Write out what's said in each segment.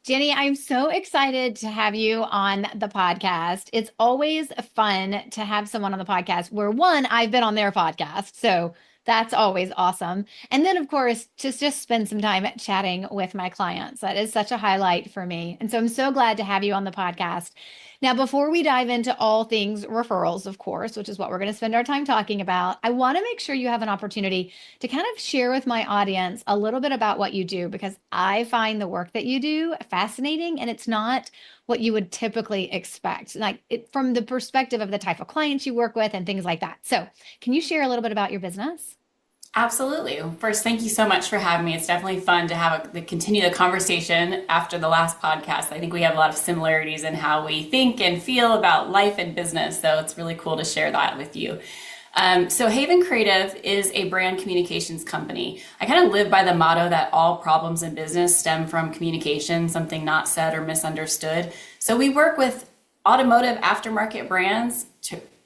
Jenny, I'm so excited to have you on the podcast. It's always fun to have someone on the podcast where one, I've been on their podcast. So that's always awesome. And then, of course, just spend some time chatting with my clients. That is such a highlight for me. And so I'm so glad to have you on the podcast. Now, before we dive into all things referrals, of course, which is what we're going to spend our time talking about, I want to make sure you have an opportunity to kind of share with my audience a little bit about what you do, because I find the work that you do fascinating and it's not what you would typically expect, like from the perspective of the type of clients you work with and things like that. So, can you share a little bit about your business? Absolutely. First, thank you so much for having me. It's definitely fun to continue the conversation after the last podcast. I think we have a lot of similarities in how we think and feel about life and business. So it's really cool to share that with you. So Haven Creative is a brand communications company. I kind of live by the motto that all problems in business stem from communication, something not said or misunderstood. So we work with automotive aftermarket brands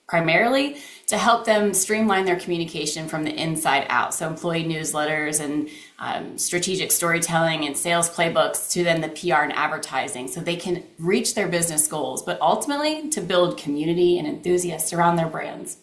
primarily to help them streamline their communication from the inside out. So employee newsletters and strategic storytelling and sales playbooks to then the PR and advertising so they can reach their business goals, but ultimately to build community and enthusiasts around their brands.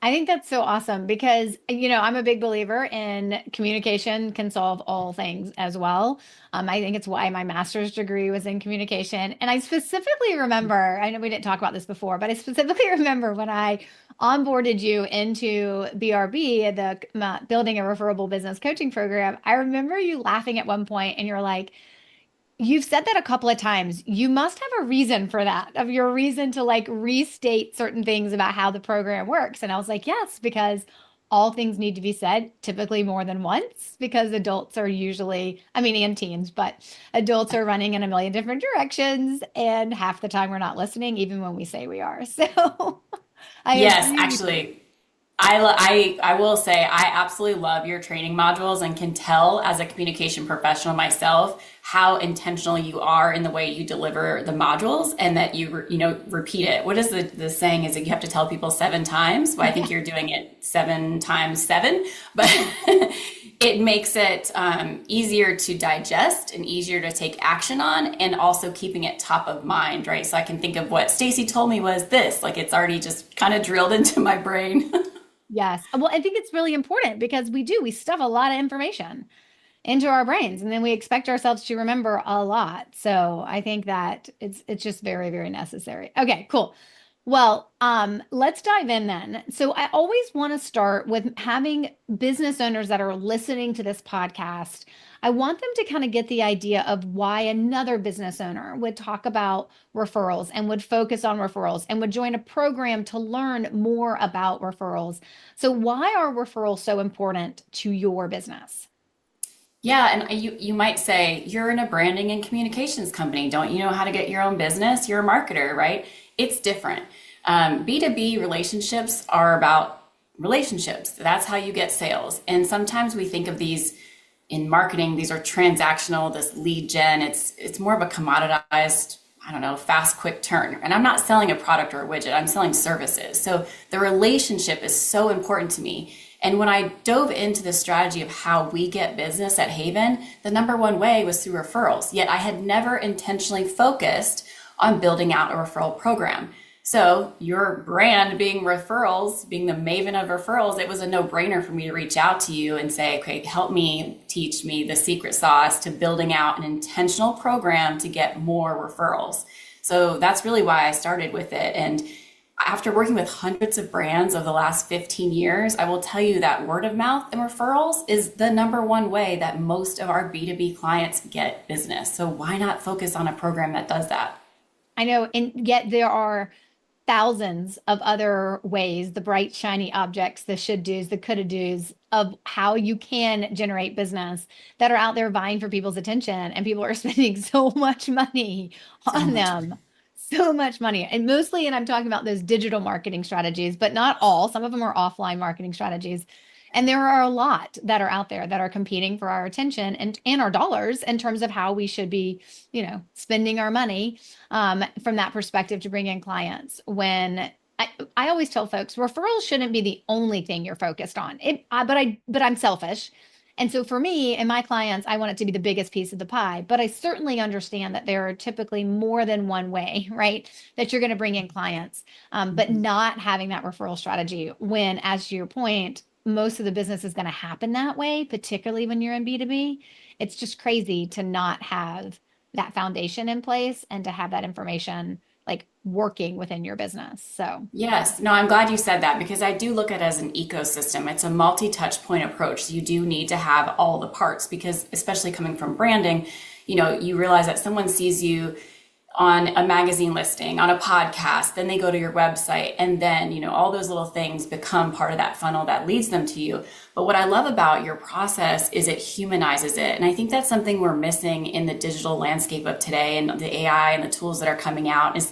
I think that's so awesome because, I'm a big believer in communication can solve all things as well. I think it's why my master's degree was in communication. And I specifically remember, I know we didn't talk about this before, but I specifically remember when I onboarded you into BRB, building a referable business coaching program. I remember you laughing at one point and you're like, you've said that a couple of times. You must have a reason for that, of your reason to like restate certain things about how the program works. And I was like, yes, because all things need to be said, typically more than once, because adults are usually, I mean, and teens, but adults are running in a million different directions. And half the time we're not listening, even when we say we are. So I Yes, agree with you. actually, I will say I absolutely love your training modules and can tell as a communication professional myself how intentional you are in the way you deliver the modules and that repeat it. What is the saying is that you have to tell people 7 times. Well, I think you're doing it 7 times 7, but it makes it easier to digest and easier to take action on, and also keeping it top of mind, right? So I can think of what Stacey told me was this, like it's already just kind of drilled into my brain. Yes. Well, I think it's really important because we stuff a lot of information into our brains and then we expect ourselves to remember a lot. So I think that it's just very, very necessary. Okay, cool. Well, let's dive in then. So I always want to start with having business owners that are listening to this podcast. I want them to kind of get the idea of why another business owner would talk about referrals and would focus on referrals and would join a program to learn more about referrals. So why are referrals so important to your business? Yeah, and you might say you're in a branding and communications company. Don't you know how to get your own business? You're a marketer, right? It's different. B2B relationships are about relationships. That's how you get sales. And sometimes we think of these in marketing, these are transactional, this lead gen. It's more of a commoditized, I don't know, fast, quick turn. And I'm not selling a product or a widget, I'm selling services. So the relationship is so important to me. And when I dove into the strategy of how we get business at Haven, the number one way was through referrals. Yet I had never intentionally focused on building out a referral program. So your brand being referrals, being the maven of referrals, it was a no-brainer for me to reach out to you and say, okay, help me, teach me the secret sauce to building out an intentional program to get more referrals. So that's really why I started with it. And after working with hundreds of brands over the last 15 years, I will tell you that word of mouth and referrals is the number one way that most of our B2B clients get business. So why not focus on a program that does that? I know, and yet there are thousands of other ways, the bright, shiny objects, the should do's, the coulda do's of how you can generate business that are out there vying for people's attention. And people are spending so much money So on much. them. So much money. And mostly, and I'm talking about those digital marketing strategies, but not all. Some of them are offline marketing strategies. And there are a lot that are out there that are competing for our attention and our dollars in terms of how we should be, spending our money from that perspective to bring in clients. I always tell folks referrals shouldn't be the only thing you're focused on. But I'm selfish And so for me and my clients, I want it to be the biggest piece of the pie, but I certainly understand that there are typically more than one way, right, that you're going to bring in clients. But Mhm. not having that referral strategy when, as to your point, most of the business is going to happen that way, particularly when you're in B2B. It's just crazy to not have that foundation in place and to have that information like working within your business. So, Yes, no, I'm glad you said that because I do look at it as an ecosystem. It's a multi-touch point approach. So you do need to have all the parts because, especially coming from branding, you realize that someone sees you on a magazine listing, on a podcast, then they go to your website, and then, all those little things become part of that funnel that leads them to you. But what I love about your process is it humanizes it. And I think that's something we're missing in the digital landscape of today and the AI and the tools that are coming out is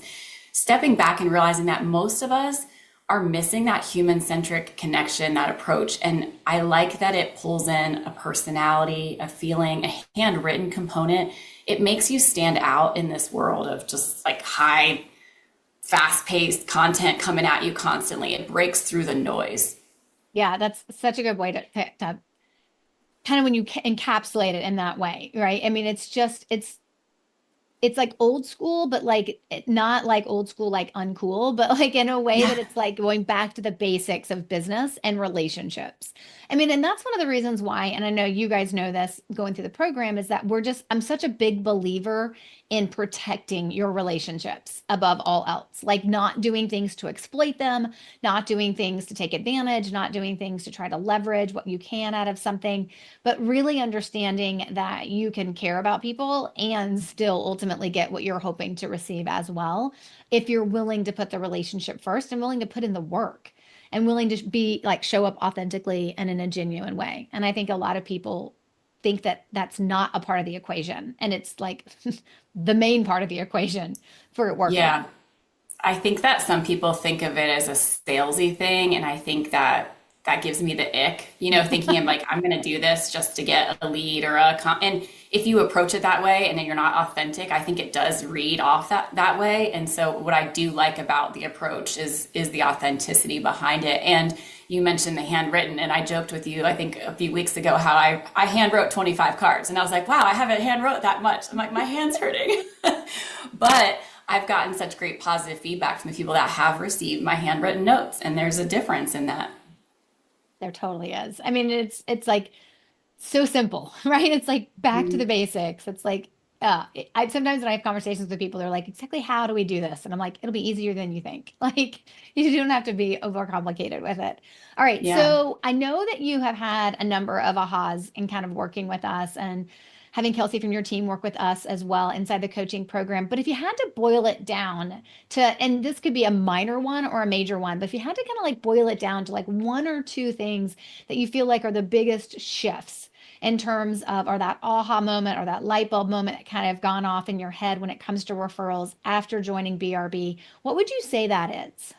stepping back and realizing that most of us are missing that human centric connection, that approach. And I like that it pulls in a personality, a feeling, a handwritten component. It makes you stand out in this world of just like high, fast paced content coming at you constantly. It breaks through the noise. yeah, that's such a good way to kind of when you encapsulate it in that way, right? I mean, it's like old school, but like not like old school, like uncool, but like in a way that Yeah. it's like going back to the basics of business and relationships. I mean, and that's one of the reasons why, and I know you guys know this going through the program, is that I'm such a big believer in protecting your relationships above all else, like not doing things to exploit them, not doing things to take advantage, not doing things to try to leverage what you can out of something, but really understanding that you can care about people and still ultimately get what you're hoping to receive as well. If you're willing to put the relationship first and willing to put in the work and willing to be like show up authentically and in a genuine way. And I think a lot of people think that that's not a part of the equation. And it's like the main part of the equation for it Yeah. working. I think that some people think of it as a salesy thing, and I think that that gives me the ick, thinking I'm like, I'm going to do this just to get a lead or and if you approach it that way and then you're not authentic, I think it does read off that way. And so what I do like about the approach is the authenticity behind it. And you mentioned the handwritten, and I joked with you, I think a few weeks ago, how I hand wrote 25 cards, and I was like, wow, I haven't hand wrote that much. I'm like, my hand's hurting. But I've gotten such great positive feedback from the people that have received my handwritten notes, and there's a difference in that. There totally is. I mean, it's like so simple, right? It's like back to the basics. It's like, I sometimes when I have conversations with people, they're like, exactly how do we do this? And I'm like, it'll be easier than you think. Like, you don't have to be overcomplicated with it. All right. Yeah. So I know that you have had a number of ahas in kind of working with us and having Kelsey from your team work with us as well inside the coaching program. But if you had to boil it down to, and this could be a minor one or a major one, but if you had to kind of like boil it down to like one or two things that you feel like are the biggest shifts in terms of, or that aha moment or that light bulb moment that kind of gone off in your head when it comes to referrals after joining BRB, what would you say that is?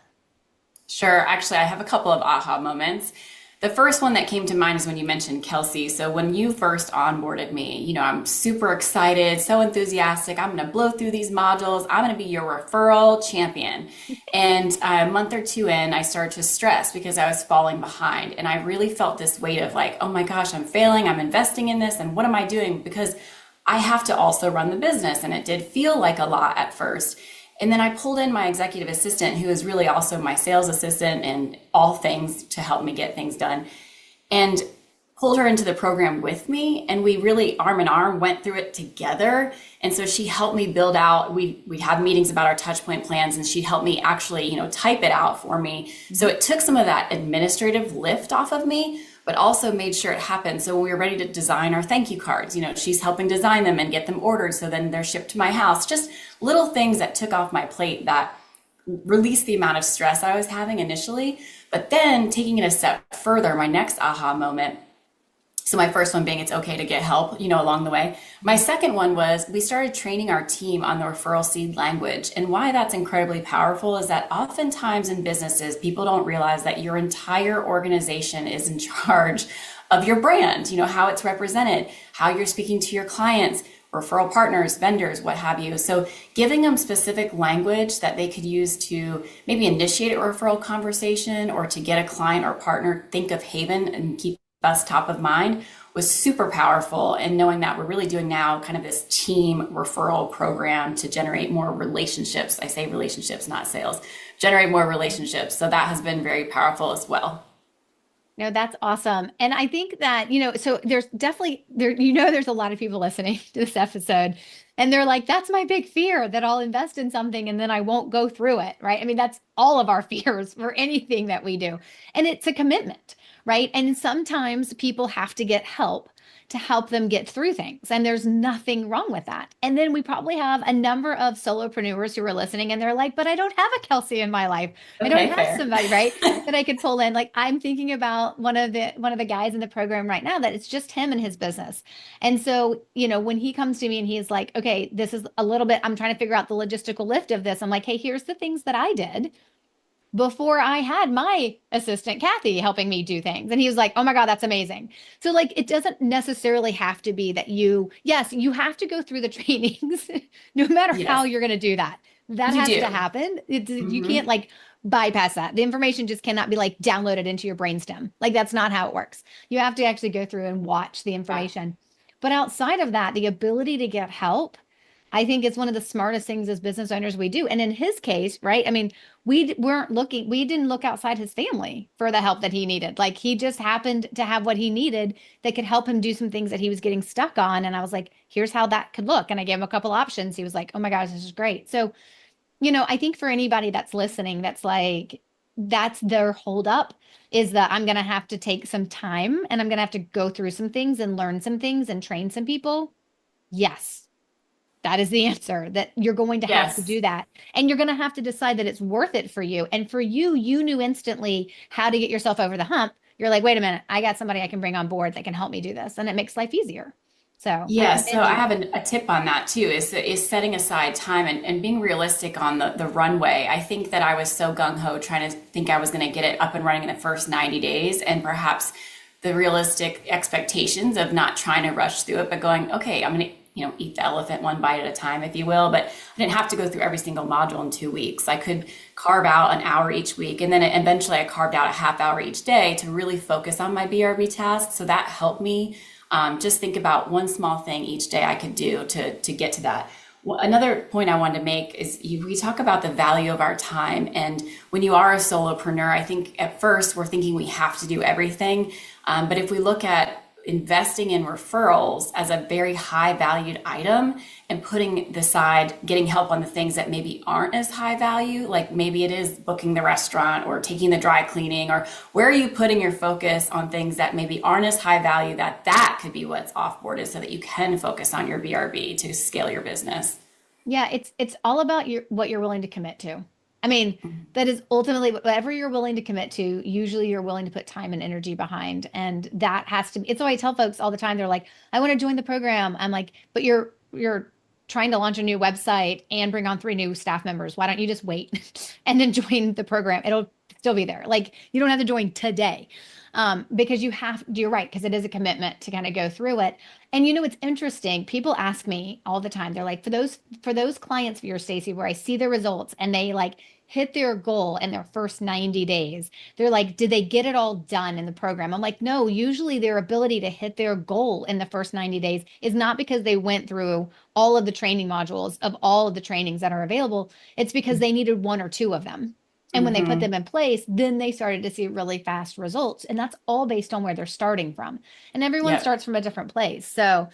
Sure. Actually, I have a couple of aha moments. The first one that came to mind is when you mentioned Kelsey. So when you first onboarded me, I'm super excited, so enthusiastic. I'm going to blow through these modules. I'm going to be your referral champion. And a month or two in, I started to stress because I was falling behind. And I really felt this weight of like, oh my gosh, I'm failing. I'm investing in this. And what am I doing? Because I have to also run the business. And it did feel like a lot at first. And then I pulled in my executive assistant, who is really also my sales assistant and all things to help me get things done, and pulled her into the program with me. And we really arm in arm went through it together. And so she helped me build out, we'd have meetings about our touch point plans, and she'd help me actually, type it out for me. So it took some of that administrative lift off of me, but also made sure it happened. So when we were ready to design our thank you cards, she's helping design them and get them ordered. So then they're shipped to my house. Just little things that took off my plate that released the amount of stress I was having initially. But then taking it a step further, my next aha moment. So my first one being it's okay to get help, along the way. My second one was we started training our team on the referral seed language. And why that's incredibly powerful is that oftentimes in businesses, people don't realize that your entire organization is in charge of your brand, how it's represented, how you're speaking to your clients, referral partners, vendors, what have you. So giving them specific language that they could use to maybe initiate a referral conversation or to get a client or partner think of Haven and keep thus top of mind was super powerful. And knowing that we're really doing now kind of this team referral program to generate more relationships. I say relationships, not sales, generate more relationships. So that has been very powerful as well. No, that's awesome. And I think that, so there's definitely there's a lot of people listening to this episode and they're like, that's my big fear that I'll invest in something and then I won't go through it, right? I mean, that's all of our fears for anything that we do. And it's a commitment, right? And sometimes people have to get help to help them get through things. And there's nothing wrong with that. And then we probably have a number of solopreneurs who are listening and they're like, but I don't have a Kelsey in my life. I don't Okay, have fair. somebody, right, that I could pull in. Like I'm thinking about one of the guys in the program right now that it's just him and his business. And so, when he comes to me and he's like, okay, this is a little bit, I'm trying to figure out the logistical lift of this. I'm like, hey, here's the things that I did before I had my assistant Kathy helping me do things. And he was like, oh my God, that's amazing. So like it doesn't necessarily have to be that yes, you have to go through the trainings, no matter how Yes, you're going to do that. That you has to do. happen. You Hmm. can't like bypass that. The information just cannot be like downloaded into your brainstem. Like that's not how it works. You have to actually go through and watch the Yeah. information. But outside of that, the ability to get help, I think is one of the smartest things as business owners we do. And in his case, right? I mean, we didn't look outside his family for the help that he needed. Like he just happened to have what he needed that could help him do some things that he was getting stuck on. And I was like, here's how that could look. And I gave him a couple options. He was like, oh my gosh, this is great. So, I think for anybody that's listening, that's like, that's their holdup is that I'm going to have to take some time and I'm going to have to go through some things and learn some things and train some people. Yes, that is the answer, that you're going to have to Yes. do that. And you're going to have to decide that it's worth it for you. And for you, you knew instantly how to get yourself over the hump. You're like, wait a minute, I got somebody I can bring on board that can help me do this. And it makes life easier. So I Yeah, so commend I you. have a tip on that too, is setting aside time and being realistic on the runway. I think that I was so gung-ho trying to think I was going to get it up and running in the first 90 days and perhaps the realistic expectations of not trying to rush through it, but going, okay, I'm going to, eat the elephant one bite at a time, if you will. But I didn't have to go through every single module in 2 weeks. I could carve out an hour each week. And then eventually I carved out a half hour each day to really focus on my BRB tasks. So that helped me just think about one small thing each day I could do to get to that. Another point I wanted to make is we talk about the value of our time. And when you are a solopreneur, I think at first we're thinking we have to do everything. But if we look at investing in referrals as a very high valued item and putting aside getting help on the things that maybe aren't as high value, like maybe it is booking the restaurant or taking the dry cleaning, or where are you putting your focus on things that maybe aren't as high value, that could be what's offboarded so that you can focus on your BRB to scale your business. Yeah, it's all about what you're willing to commit to. I mean, that is ultimately whatever you're willing to commit to, usually you're willing to put time and energy behind. And that has to be, it's what I tell folks all the time. They're like, I want to join the program. I'm like, but you're trying to launch a new website and bring on 3 new staff members. Why don't you just wait and then join the program? It'll still be there. Like you don't have to join today. Because you're right, because it is a commitment to kind of go through it. And it's interesting. People ask me all the time. They're like, for those clients of yours, Stacey, where I see the results and they like hit their goal in their first 90 days. They're like, did they get it all done in the program? I'm like, no, usually their ability to hit their goal in the first 90 days is not because they went through all of the training modules of all of the trainings that are available. It's because they needed one or two of them. And when they put Mm-hmm. them in place, then they started to see really fast results. And that's all based on where they're starting from. And everyone Yep. starts from a different place. So,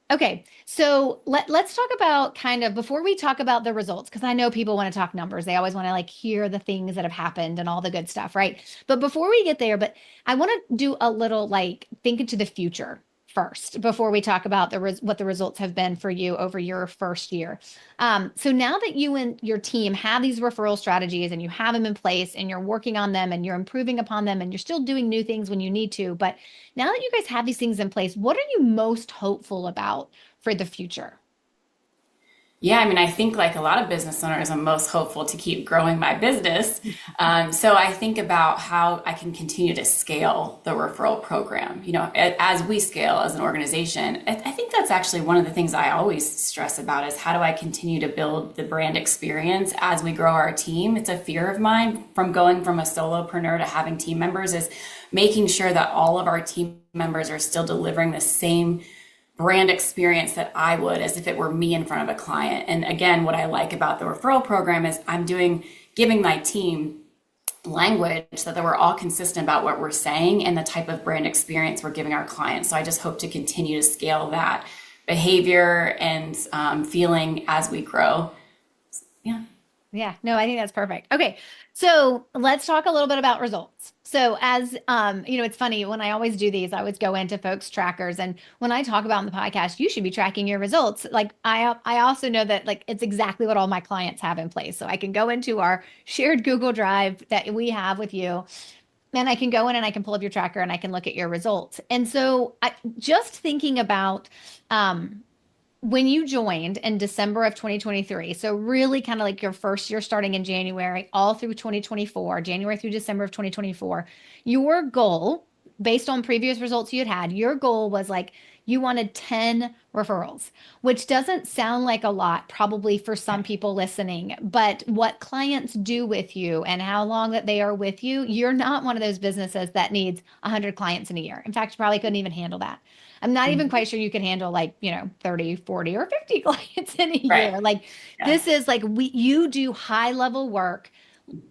okay. So let's talk about kind of before we talk about the results, because I know people want to talk numbers. They always want to like hear the things that have happened and all the good stuff, right? But before we get there, I want to do a little like think into the future first before we talk about what the results have been for you over your first year. So now that you and your team have these referral strategies and you have them in place and you're working on them and you're improving upon them and you're still doing new things when you need to, but now that you guys have these things in place, what are you most hopeful about for the future? Yeah, I mean, I think like a lot of business owners, I'm most hopeful to keep growing my business. So I think about how I can continue to scale the referral program, as we scale as an organization. I think that's actually one of the things I always stress about is how do I continue to build the brand experience as we grow our team? It's a fear of mine from going from a solopreneur to having team members is making sure that all of our team members are still delivering the same brand experience that I would as if it were me in front of a client. And again, what I like about the referral program is giving my team language so that we're all consistent about what we're saying and the type of brand experience we're giving our clients. So I just hope to continue to scale that behavior and feeling as we grow. Yeah. Yeah, no, I think that's perfect. Okay, so let's talk a little bit about results. So as it's funny when I always do these, I always go into folks' trackers, and when I talk about on the podcast, you should be tracking your results. Like I also know that like it's exactly what all my clients have in place. So I can go into our shared Google Drive that we have with you, and I can go in and I can pull up your tracker and I can look at your results. And so just thinking about when you joined in December of 2023, so really kind of like your first year starting in January, all through 2024, January through December of 2024, your goal, based on previous results you had, your goal was like you wanted 10 referrals, which doesn't sound like a lot, probably for some people listening, but what clients do with you and how long that they are with you, you're not one of those businesses that needs 100 clients in a year. In fact, you probably couldn't even handle that. I'm not even quite sure you can handle like, 30, 40, or 50 clients in a Right. year. Like Yeah. this is like you do high level work,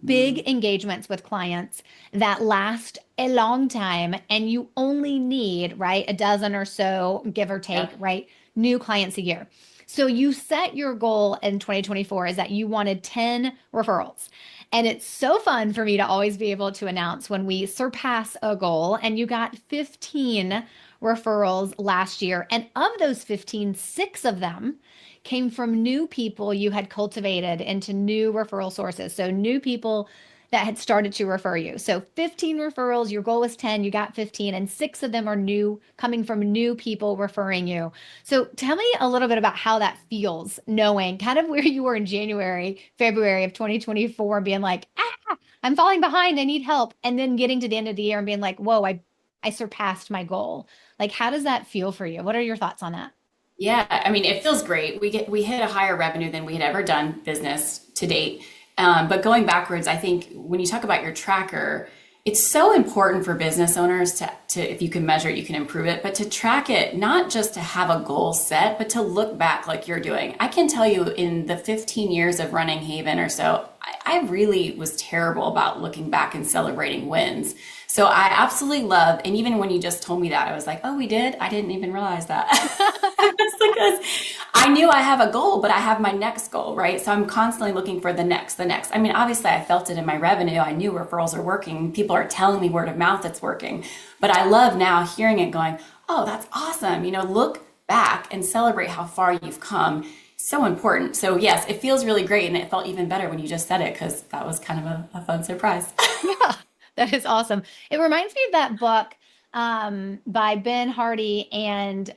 big engagements with clients that last a long time, and you only need, right, a dozen or so, give or take, Yep. right, new clients a year. So you set your goal in 2024 is that you wanted 10 referrals. And it's so fun for me to always be able to announce when we surpass a goal, and you got 15 referrals last year. And of those 15, six of them came from new people you had cultivated into new referral sources. So new people that had started to refer you. So 15 referrals, your goal was 10, you got 15, and six of them are new, coming from new people referring you. So tell me a little bit about how that feels, knowing kind of where you were in January, February of 2024, being like, I'm falling behind, I need help. And then getting to the end of the year and being like, whoa, I surpassed my goal. Like, how does that feel for you? What are your thoughts on that? Yeah, I mean, it feels great. We hit a higher revenue than we had ever done business to date. But going backwards, I think when you talk about your tracker, it's so important for business owners to if you can measure it, you can improve it, but to track it, not just to have a goal set, but to look back like you're doing. I can tell you in the 15 years of running Haven or so, I really was terrible about looking back and celebrating wins. So I absolutely love, and even when you just told me that, I was like, oh, we did? I didn't even realize that. It's because I knew I have a goal, but I have my next goal, right? So I'm constantly looking for the next, the next. I mean, obviously I felt it in my revenue. I knew referrals are working. People are telling me word of mouth it's working. But I love now hearing it going, oh, that's awesome. Look back and celebrate how far you've come. So important. So yes, it feels really great. And it felt even better when you just said it because that was kind of a fun surprise. Yeah, that is awesome. It reminds me of that book by Ben Hardy and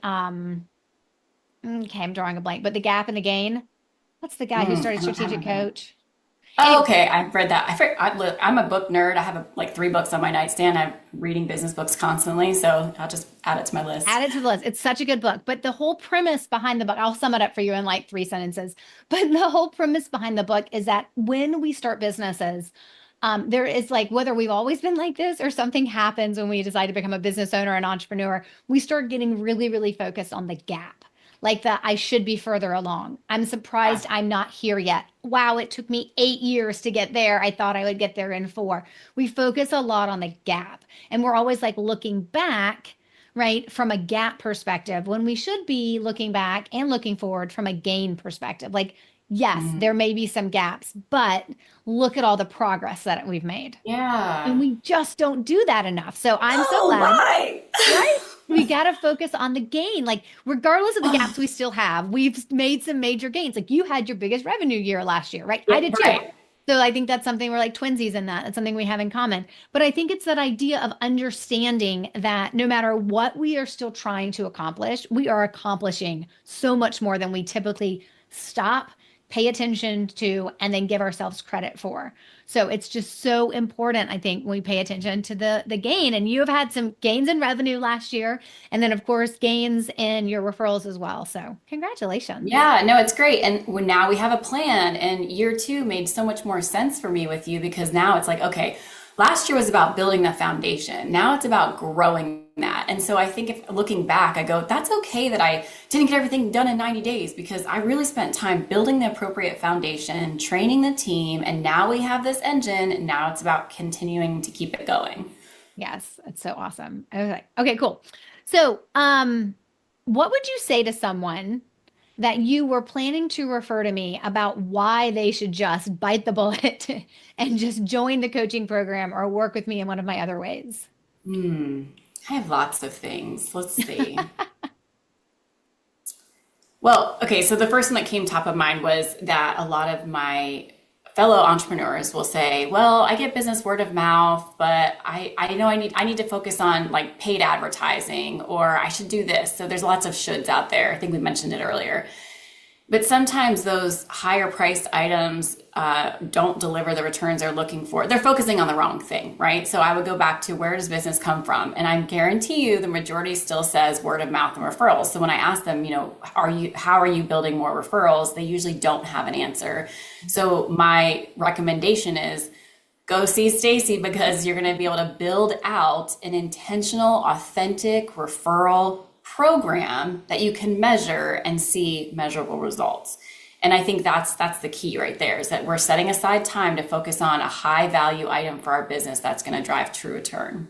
okay, I'm drawing a blank, but The Gap and the Gain. What's the guy who started I Strategic haven't. Coach? Oh, Anyway, okay. I've read that. Look, I'm a book nerd. I have like 3 books on my nightstand. I'm reading business books constantly, so I'll just add it to my list. add it to the list. It's such a good book. But the whole premise behind the book, I'll sum it up for you in like 3 sentences. But the whole premise behind the book is that when we start businesses, there is like whether we've always been like this or something happens when we decide to become a business owner, an entrepreneur, we start getting really, really focused on the gap. Like that, I should be further along. I'm surprised I'm not here yet. Wow, it took me 8 years to get there. I thought I would get there in 4. We focus a lot on the gap, and we're always like looking back, right, from a gap perspective when we should be looking back and looking forward from a gain perspective. Like, yes, Mm. there may be some gaps, but look at all the progress that we've made. And Yeah. we just don't do that enough. So I'm so Oh glad, my. right? We got to focus on the gain. Like, regardless of the gaps we still have, we've made some major gains. Like, you had your biggest revenue year last year, right? I Yep, did too. right. So I think that's something we're like twinsies in that. That's something we have in common. But I think it's that idea of understanding that no matter what we are still trying to accomplish, we are accomplishing so much more than we typically stop, pay attention to, and then give ourselves credit for. So it's just so important, I think, when we pay attention to the gain. And you have had some gains in revenue last year, and then of course gains in your referrals as well. So congratulations. Yeah, no, it's great. And now we have a plan, and year two made so much more sense for me with you because now it's like, okay, last year was about building the foundation. Now it's about growing that. And so I think if looking back, I go, that's okay that I didn't get everything done in 90 days because I really spent time building the appropriate foundation, training the team, and now we have this engine, and now it's about continuing to keep it going. Yes, it's so awesome. I was like, okay, cool. So, what would you say to someone that you were planning to refer to me about why they should just bite the bullet and just join the coaching program or work with me in one of my other ways? Hmm. I have lots of things. Let's see. Well, okay, so the first one that came top of mind was that a lot of my fellow entrepreneurs will say, well, I get business word of mouth, but I know I need to focus on like paid advertising or I should do this. So there's lots of shoulds out there. I think we mentioned it earlier. But sometimes those higher priced items don't deliver the returns they're looking for. They're focusing on the wrong thing, right? So I would go back to where does business come from? And I guarantee you the majority still says word of mouth and referrals. So when I ask them, how are you building more referrals? They usually don't have an answer. So my recommendation is go see Stacey because you're going to be able to build out an intentional, authentic referral program that you can measure and see measurable results. And I think that's the key right there is that we're setting aside time to focus on a high value item for our business that's going to drive true return.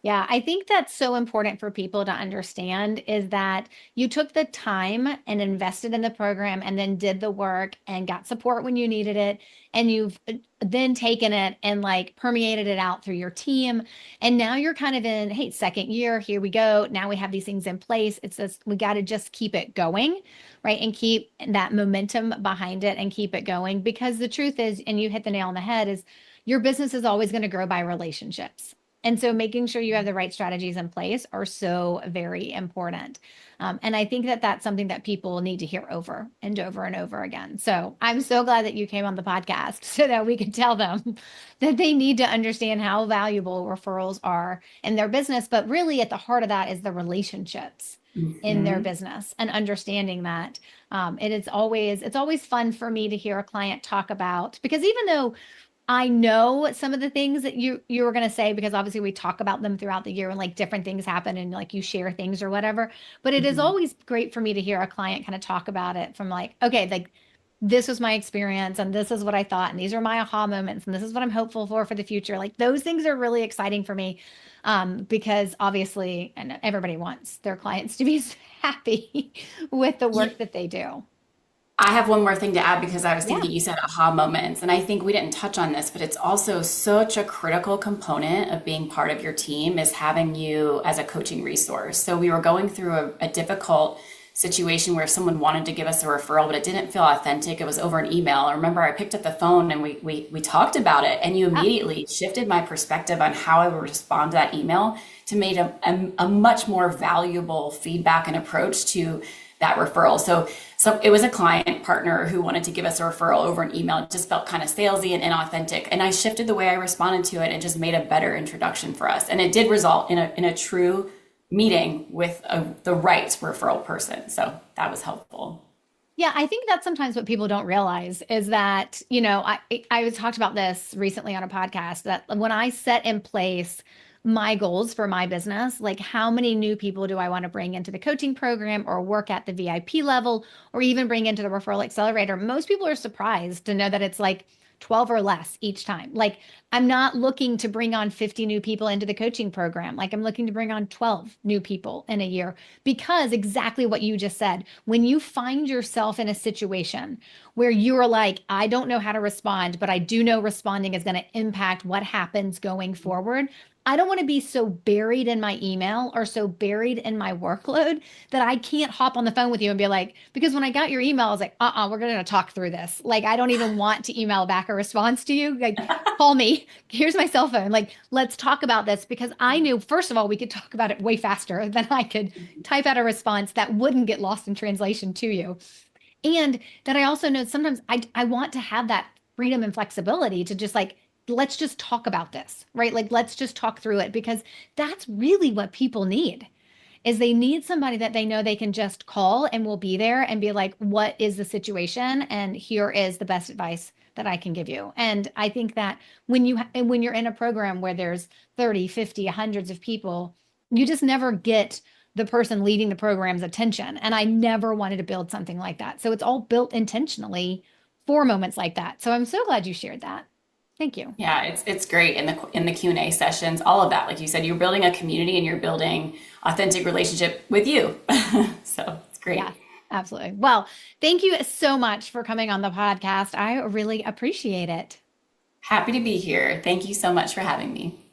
Yeah, I think that's so important for people to understand is that you took the time and invested in the program and then did the work and got support when you needed it. And you've then taken it and like permeated it out through your team. And now you're kind of in, hey, second year, here we go. Now we have these things in place. It's just, we got to just keep it going, right? And keep that momentum behind it and keep it going. Because the truth is, and you hit the nail on the head, is your business is always going to grow by relationships. And so making sure you have the right strategies in place are so very important. And I think that that's something that people need to hear over and over and over again. So I'm so glad that you came on the podcast so that we could tell them that they need to understand how valuable referrals are in their business. But really at the heart of that is the relationships in their Mhm. business and understanding that it's always fun for me to hear a client talk about because even though I know some of the things that you were going to say because obviously we talk about them throughout the year and like different things happen and like you share things or whatever. But it is Mhm. always great for me to hear a client kind of talk about it from like, okay, like this was my experience and this is what I thought and these are my aha moments and this is what I'm hopeful for the future. Like those things are really exciting for me because obviously and everybody wants their clients to be happy with the Yeah, work that they do. I have one more thing to add because I was Yeah. thinking you said aha moments, and I think we didn't touch on this, but it's also such a critical component of being part of your team is having you as a coaching resource. So we were going through a difficult situation where someone wanted to give us a referral, but it didn't feel authentic. It was over an email. I remember I picked up the phone and we talked about it, and you Ah, immediately shifted my perspective on how I would respond to that email to make a much more valuable feedback and approach to that referral. So it was a client partner who wanted to give us a referral over an email. It just felt kind of salesy and inauthentic. And I shifted the way I responded to it and just made a better introduction for us. And it did result in a true meeting with the right referral person. So that was helpful. yeah, I think that's sometimes what people don't realize is that, I was talked about this recently on a podcast that when I set in place my goals for my business, like how many new people do I want to bring into the coaching program or work at the VIP level or even bring into the referral accelerator, most people are surprised to know that it's like 12 or less each time. Like I'm not looking to bring on 50 new people into the coaching program. Like I'm looking to bring on 12 new people in a year because exactly what you just said, when you find yourself in a situation where you're like, I don't know how to respond, but I do know responding is going to impact what happens going forward. I don't want to be so buried in my email or so buried in my workload that I can't hop on the phone with you and be like, because when I got your email, I was like, we're going to talk through this. Like, I don't even want to email back a response to you. Like, call me. Here's my cell phone. Like, let's talk about this because I knew, first of all, we could talk about it way faster than I could type out a response that wouldn't get lost in translation to you. And that I also know sometimes I want to have that freedom and flexibility to just like, let's just talk about this, right? Like, let's just talk through it because that's really what people need is they need somebody that they know they can just call and will be there and be like, what is the situation? And here is the best advice that I can give you. And I think that when you're in a program where there's 30, 50, hundreds of people, you just never get the person leading the program's attention. And I never wanted to build something like that. So it's all built intentionally for moments like that. So I'm so glad you shared that. Thank you. Yeah, it's great in the Q&A sessions, all of that. Like you said, you're building a community and you're building authentic relationship with you. So it's great. Yeah, absolutely. Well, thank you so much for coming on the podcast. I really appreciate it. Happy to be here. Thank you so much for having me.